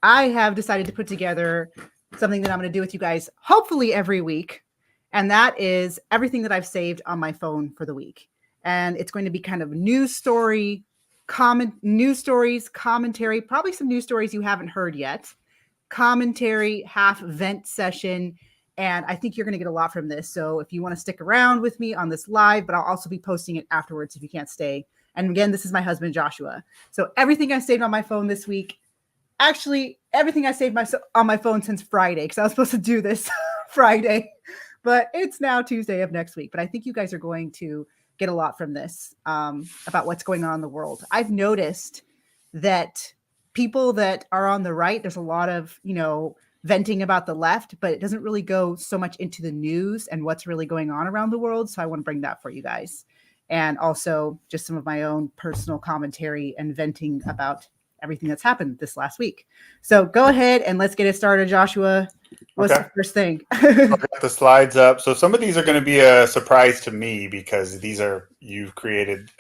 I have decided to put together something that I'm going to do with you guys, hopefully every week. And that is everything that I've saved on my phone for the week. And it's going to be kind of news stories, commentary, probably some news stories you haven't heard yet, commentary, half vent session. And I think you're going to get a lot from this. So if you want to stick around with me on this live, but I'll also be posting it afterwards if you can't stay. And again, this is my husband, Joshua. So everything I saved on my phone this week, actually everything I saved on my phone since Friday, because I was supposed to do this Friday, but it's now Tuesday of next week. But I think you guys are going to get a lot from this about what's going on in the world. I've noticed that people that are on the right, there's a lot of, venting about the left, but it doesn't really go so much into the news and what's really going on around the world. So I want to bring that for you guys. And also just some of my own personal commentary and venting about everything that's happened this last week. So go ahead and let's get it started, Joshua. What's the first thing? I got the slides up. So some of these are going to be a surprise to me because these are you've created.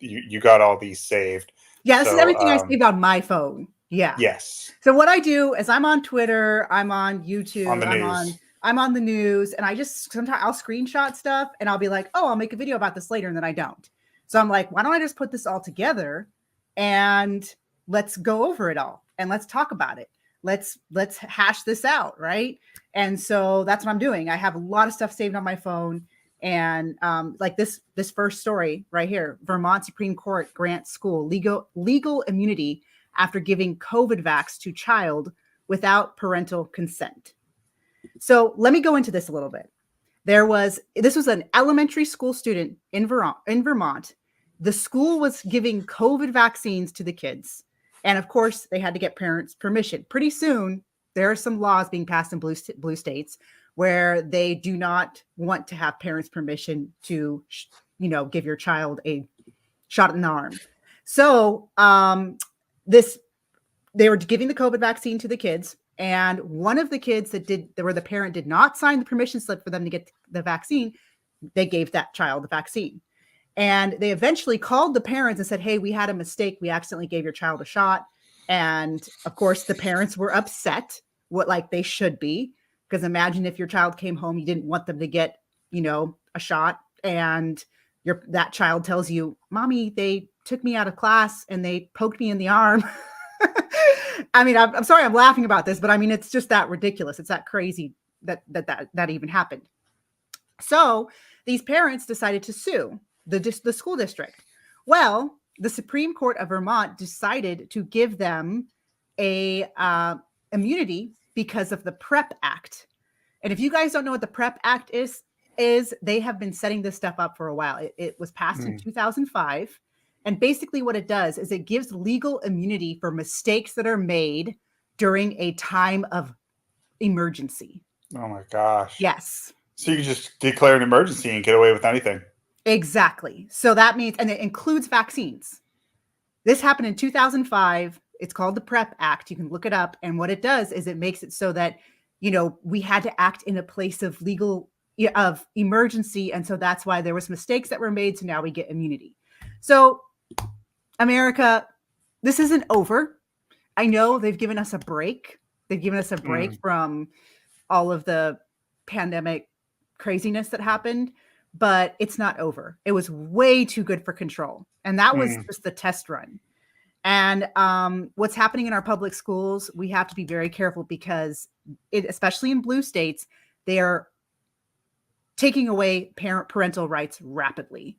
You got all these saved. Yeah, this is everything I saved on my phone. Yeah. Yes. So what I do is I'm on Twitter, I'm on YouTube, On the news. I'm on the news, and I just sometimes I'll screenshot stuff and I'll be like, oh, I'll make a video about this later, and then I don't. So I'm like, why don't I just put this all together and let's go over it all and let's talk about it. Let's hash this out, right? And so that's what I'm doing. I have a lot of stuff saved on my phone. And like this first story right here, Vermont Supreme Court grants school legal immunity after giving COVID vax to child without parental consent. So let me go into this a little bit. This was an elementary school student in Vermont. The school was giving COVID vaccines to the kids. And of course, they had to get parents' permission. Pretty soon, there are some laws being passed in blue states where they do not want to have parents' permission to, give your child a shot in the arm. So they were giving the COVID vaccine to the kids. And one of the kids where the parent did not sign the permission slip for them to get the vaccine, they gave that child the vaccine. And they eventually called the parents and said, hey, we had a mistake. We accidentally gave your child a shot. And of course, the parents were upset, like they should be, because imagine if your child came home, you didn't want them to get, a shot, and that child tells you, Mommy, they took me out of class and they poked me in the arm. I mean, I'm sorry I'm laughing about this, but I mean, it's just that ridiculous. It's that crazy that even happened. So these parents decided to sue the school district. Well, the Supreme Court of Vermont decided to give them a immunity because of the PrEP Act. And if you guys don't know what the PrEP Act is they have been setting this stuff up for a while. It was passed in 2005. And basically what it does is it gives legal immunity for mistakes that are made during a time of emergency. Oh my gosh. Yes. So you can just declare an emergency and get away with anything. Exactly. So that means, and it includes vaccines. This happened in 2005. It's called the PrEP Act. You can look it up. And what it does is it makes it so that, we had to act in a place of of emergency. And so that's why there was mistakes that were made. So now we get immunity. So America, this isn't over. I know they've given us a break. They've given us a break from all of the pandemic craziness that happened, but it's not over. It was way too good for control. And that was just the test run. And what's happening in our public schools, we have to be very careful because especially in blue states, they are taking away parental rights rapidly.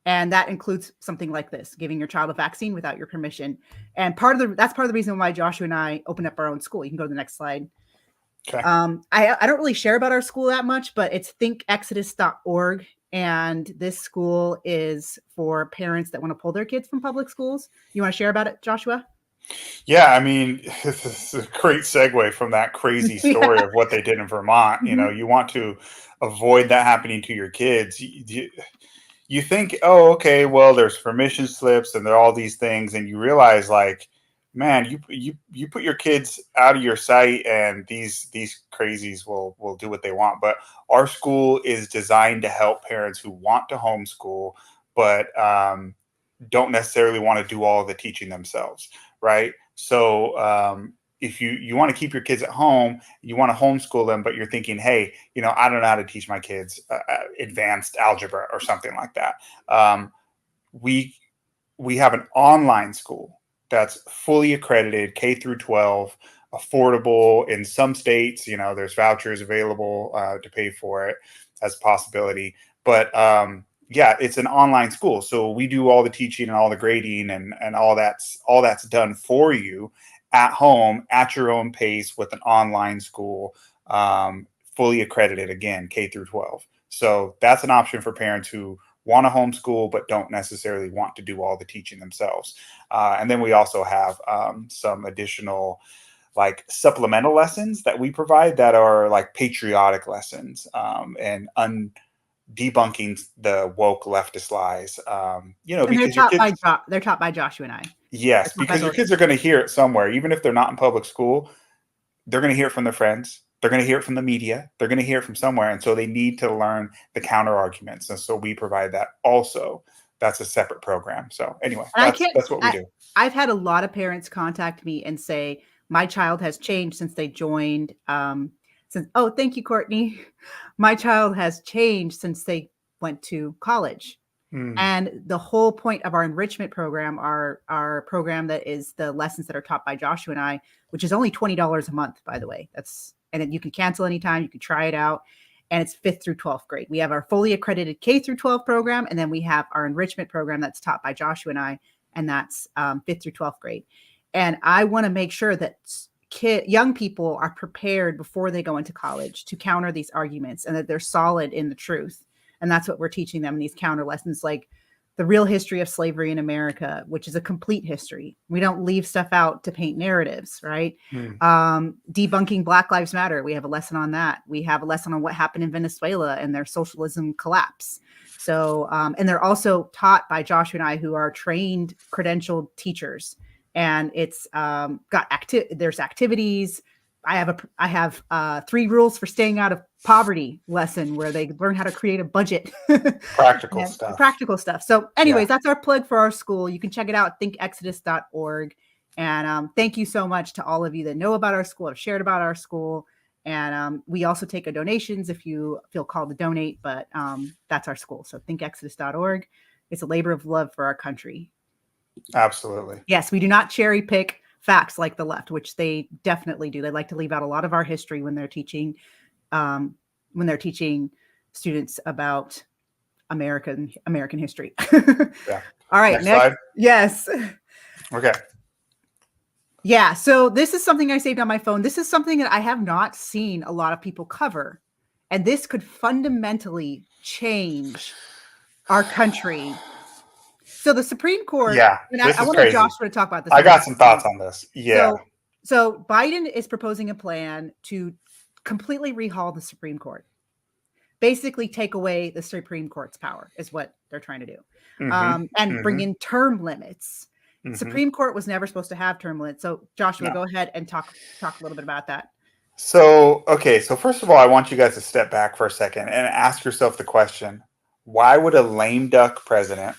And that includes something like this, giving your child a vaccine without your permission. And that's part of the reason why Joshua and I opened up our own school. You can go to the next slide. Okay. I don't really share about our school that much, but it's thinkexodus.org. And this school is for parents that want to pull their kids from public schools. You want to share about it, Joshua? Yeah, I mean, it's a great segue from that crazy story of what they did in Vermont. You want to avoid that happening to your kids. You think, oh, okay, well, there's permission slips and there are all these things, and you realize, like, man, you put your kids out of your sight, and these crazies will do what they want. But our school is designed to help parents who want to homeschool, but don't necessarily want to do all of the teaching themselves, right? So if you want to keep your kids at home, you want to homeschool them, but you're thinking, hey, I don't know how to teach my kids advanced algebra or something like that. We have an online school that's fully accredited, K through 12, affordable in some states. There's vouchers available to pay for it as a possibility. But yeah, it's an online school, so we do all the teaching and all the grading and all that's done for you at home at your own pace with an online school, fully accredited, again, K through 12. So that's an option for parents who want to homeschool but don't necessarily want to do all the teaching themselves. And then we also have some additional like supplemental lessons that we provide that are like patriotic lessons, and debunking the woke leftist lies. And Because your kids, they're taught by Joshua and I. yes, because your kids are going to hear it somewhere, even if they're not in public school. They're going to hear it from their friends. They're going to hear it from the media. They're going to hear it from somewhere. And so they need to learn the counter arguments. And so we provide that also. That's a separate program. So anyway, that's what we do. I've had a lot of parents contact me and say, my child has changed since they joined. Oh, thank you, Courtney. My child has changed since they went to college. And the whole point of our enrichment program, our program that is the lessons that are taught by Joshua and I, which is only $20 a month, by the way. And then you can cancel anytime. You can try it out. And it's 5th through 12th grade. We have our fully accredited K through 12 program. And then we have our enrichment program that's taught by Joshua and I. And that's 5th through 12th grade. And I want to make sure that young people are prepared before they go into college to counter these arguments and that they're solid in the truth. And that's what we're teaching them in these counter lessons, like the real history of slavery in America, which is a complete history. We don't leave stuff out to paint narratives, right? Debunking Black Lives Matter. We have a lesson on that. We have a lesson on what happened in Venezuela and their socialism collapse. So, and they're also taught by Joshua and I, who are trained, credentialed teachers. And it's there's activities. I have 3 rules for staying out of poverty lesson where they learn how to create a budget. Practical stuff. So anyways, that's our plug for our school. You can check it out, thinkexodus.org. And thank you so much to all of you that know about our school, have shared about our school. And we also take donations if you feel called to donate, but that's our school. So thinkexodus.org. It's a labor of love for our country. Students. Yes, we do not cherry pick facts like the left, which they definitely do. They like to leave out a lot of our history when they're teaching students about American history. Yeah. All right. Next slide. Yes. Okay. Yeah. So this is something I saved on my phone. This is something that I have not seen a lot of people cover. And this could fundamentally change our country. So the Supreme Court, yeah, and I want Joshua to talk about this. I got some thoughts on this. Yeah. So Biden is proposing a plan to completely rehaul the Supreme Court. Basically take away the Supreme Court's power is what they're trying to do. And bring in term limits. Supreme Court was never supposed to have term limits. So Joshua, go ahead and talk a little bit about that. So first of all, I want you guys to step back for a second and ask yourself the question, why would a lame duck resident.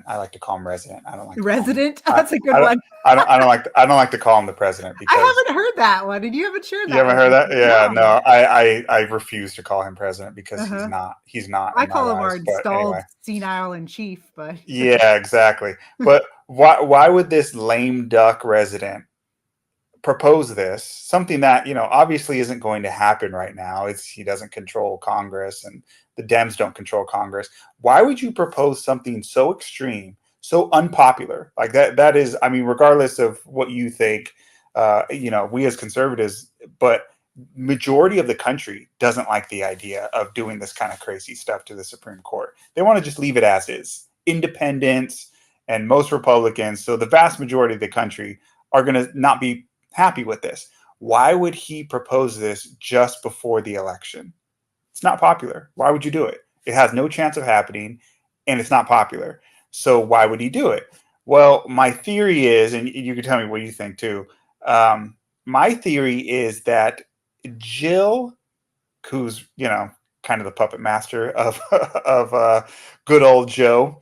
I like to call him resident. I don't like resident. That's a good one. I don't like to call him the president because I haven't heard that one. Did you haven't shared that? You haven't heard that? Yeah, no. I refuse to call him president because he's not. I call him our installed senile in chief, but yeah, exactly. But why would this lame duck resident propose this? Something that obviously isn't going to happen right now. He doesn't control Congress and the Dems don't control Congress. Why would you propose something so extreme, so unpopular like that? That is, I mean, regardless of what you think, we as conservatives, but majority of the country doesn't like the idea of doing this kind of crazy stuff to the Supreme Court. They want to just leave it as is. Independents and most Republicans, so the vast majority of the country are going to not be happy with this. Why would he propose this just before the election? It's not popular. Why would you do it? It has no chance of happening, and it's not popular. So why would he do it? Well, my theory is, and you can tell me what you think too. My theory is that Jill, who's kind of the puppet master of good old Joe,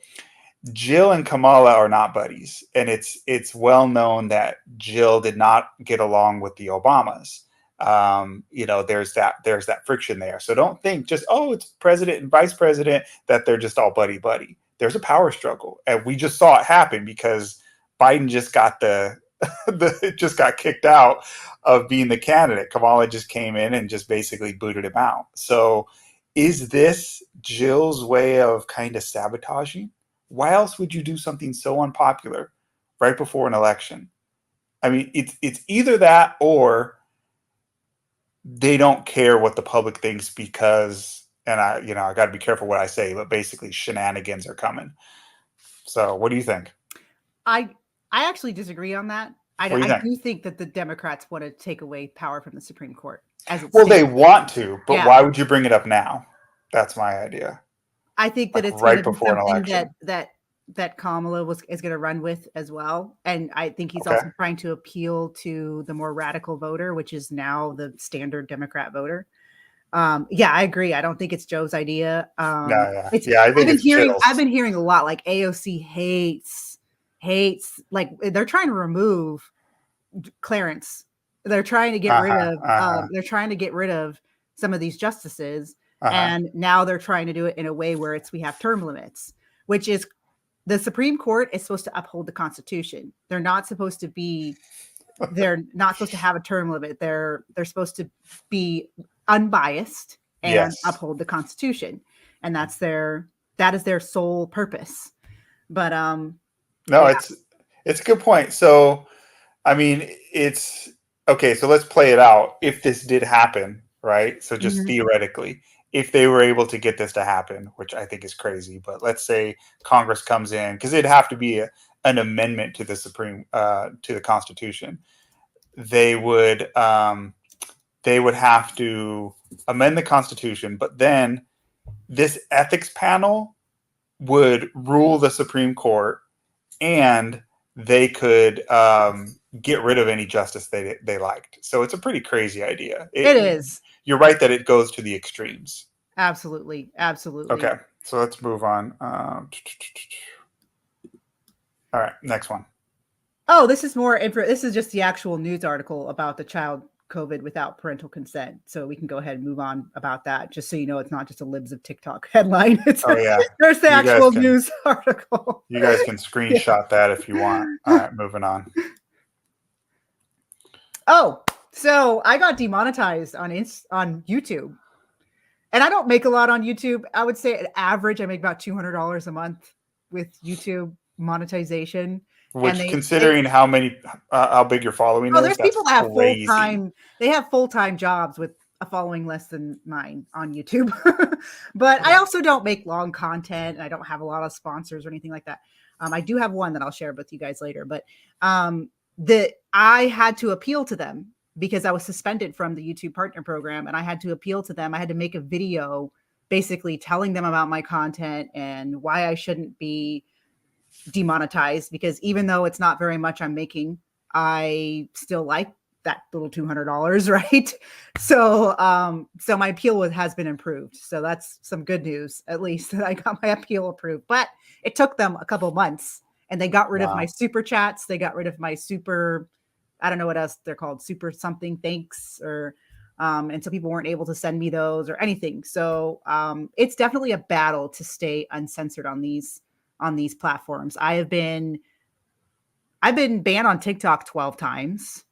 Jill and Kamala are not buddies, and it's well known that Jill did not get along with the Obamas. There's that friction there. So don't think just, oh, it's president and vice president, that they're just all buddy buddy. There's a power struggle, and we just saw it happen because Biden just got just got kicked out of being the candidate. Kamala just came in and just basically booted him out. So is this Jill's way of kind of sabotaging? Why else would you do something so unpopular right before an election? I mean, it's either that, or they don't care what the public thinks because, and I got to be careful what I say, but basically shenanigans are coming. So what do you think? I actually disagree on that. What do you think? do think that the Democrats want to take away power from the Supreme Court. Well, they want to, but Yeah. why would you bring it up now? That's my idea. I think that Like it's right going to be before an something election. that Kamala is going to run with as well. And I think he's Okay. also trying to appeal to the more radical voter, which is now the standard Democrat voter. Yeah, I agree. I don't think it's Joe's idea. I think it's Jill's. I've been hearing a lot, like AOC hates, like they're trying to remove Clarence. They're trying to get rid of some of these justices. And now they're trying to do it in a way where we have term limits, which is, the Supreme Court is supposed to uphold the Constitution. They're not supposed to have a term limit. They're supposed to be unbiased and uphold the Constitution. And that is their sole purpose. But it's a good point. So I mean, it's okay. So let's play it out. If this did happen, right? So just theoretically, if they were able to get this to happen, which I think is crazy, but let's say Congress comes in, because it'd have to be an amendment to the to the Constitution. They would have to amend the Constitution, but then this ethics panel would rule the Supreme Court, and they could get rid of any justice they liked. So it's a pretty crazy idea. It is. You're right that it goes to the extremes. Absolutely. Okay, so let's move on. All right, next one. Oh, this is this is just the actual news article about the child COVID without parental consent. So we can go ahead and move on about that, just so you know it's not just a libs of TikTok headline. There's the actual news article. You guys can screenshot that if you want. All right, moving on. Oh, so I got demonetized on YouTube. And I don't make a lot on YouTube. I would say at average, I make about $200 a month with YouTube monetization. Which, considering how big your following is, there's people that have full-time. They have full-time jobs with a following less than mine on YouTube. But I also don't make long content, and I don't have a lot of sponsors or anything like that. I do have one that I'll share with you guys later. But I had to appeal to them, because I was suspended from the YouTube Partner Program, and I had to appeal to them. I had to make a video basically telling them about my content and why I shouldn't be demonetized, because even though it's not very much I'm making, I still like that little $200, right? So my appeal has been improved. So that's some good news, at least. I got my appeal approved, but it took them a couple months, and they got rid of my super chats. They got rid of my super, I don't know what else they're called, super something thanks, or and so people weren't able to send me those or anything. So it's definitely a battle to stay uncensored on these platforms. I've been banned on TikTok 12 times.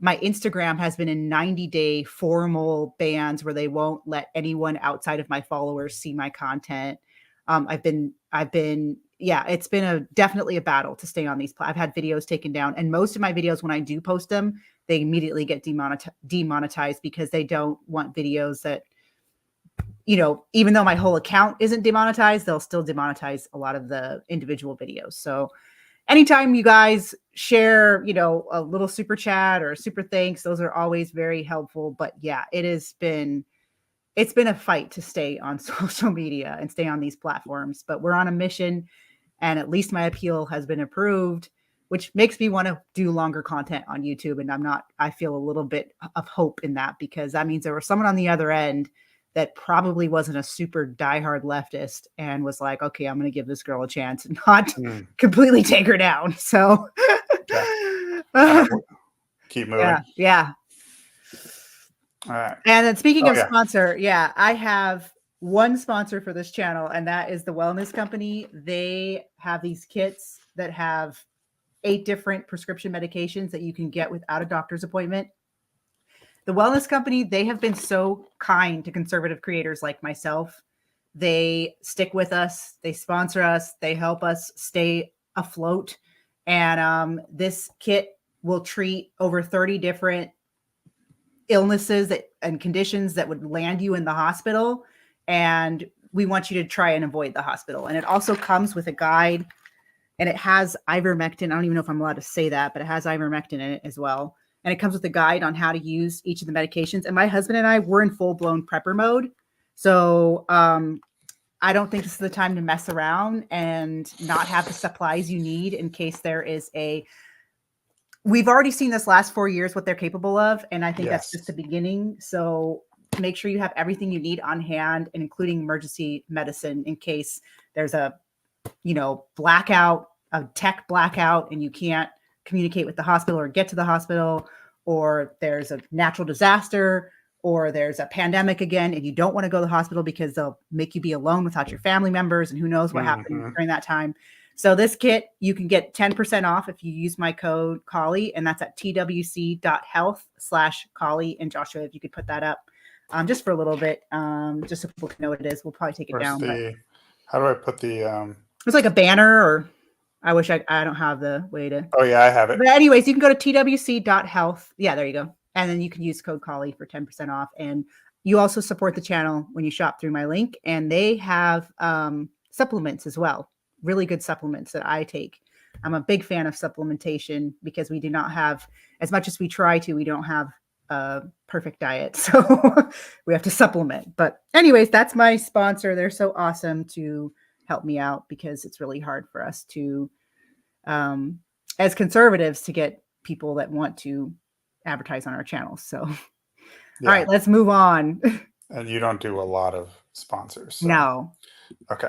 My Instagram has been in 90-day formal bans where they won't let anyone outside of my followers see my content. It's been definitely a battle to stay on these. I've had videos taken down, and most of my videos, when I do post them, they immediately get demonetized, because they don't want videos that, even though my whole account isn't demonetized, they'll still demonetize a lot of the individual videos. So anytime you guys share, a little super chat or super thanks, those are always very helpful. But yeah, it's been a fight to stay on social media and stay on these platforms, but we're on a mission, and at least my appeal has been approved, which makes me want to do longer content on YouTube. And I feel a little bit of hope in that, because that means there was someone on the other end that probably wasn't a super diehard leftist and was like, okay, I'm going to give this girl a chance and not completely take her down. So keep moving. Yeah. All right. And then speaking of sponsor, I have one sponsor for this channel, and that is the Wellness Company. They have these kits that have 8 different prescription medications that you can get without a doctor's appointment. The Wellness Company, they have been so kind to conservative creators like myself. They stick with us, they sponsor us, they help us stay afloat. And this kit will treat over 30 different illnesses and conditions that would land you in the hospital. And we want you to try and avoid the hospital. And it also comes with a guide, and it has ivermectin. I don't even know if I'm allowed to say that, but it has ivermectin in it as well. And it comes with a guide on how to use each of the medications. And my husband and I, we're in full-blown prepper mode. So I don't think this is the time to mess around and not have the supplies you need in case there is we've already seen this last 4 years, what they're capable of. And I think that's just the beginning. So make sure you have everything you need on hand, including emergency medicine in case there's a, blackout, a tech blackout, and you can't communicate with the hospital or get to the hospital, or there's a natural disaster, or there's a pandemic again, and you don't want to go to the hospital because they'll make you be alone without your family members, and who knows what happened during that time. So this kit, you can get 10% off if you use my code Collie, and that's at twc.health/Collie. And Joshua, if you could put that up just for a little bit, just so people can know what it is. We'll probably take it down. How do I put the... It's like a banner, or I wish I don't have the way to... Oh, yeah, I have it. But anyways, you can go to twc.health. Yeah, there you go. And then you can use code Collie for 10% off. And you also support the channel when you shop through my link. And they have supplements as well. Really good supplements that I take. I'm a big fan of supplementation because we do not have, as much as we try to, we don't have a perfect diet. So we have to supplement. But anyways, that's my sponsor. They're so awesome to help me out because it's really hard for us to, as conservatives, to get people that want to advertise on our channels. So, all right, let's move on. And you don't do a lot of sponsors. So. No. Okay.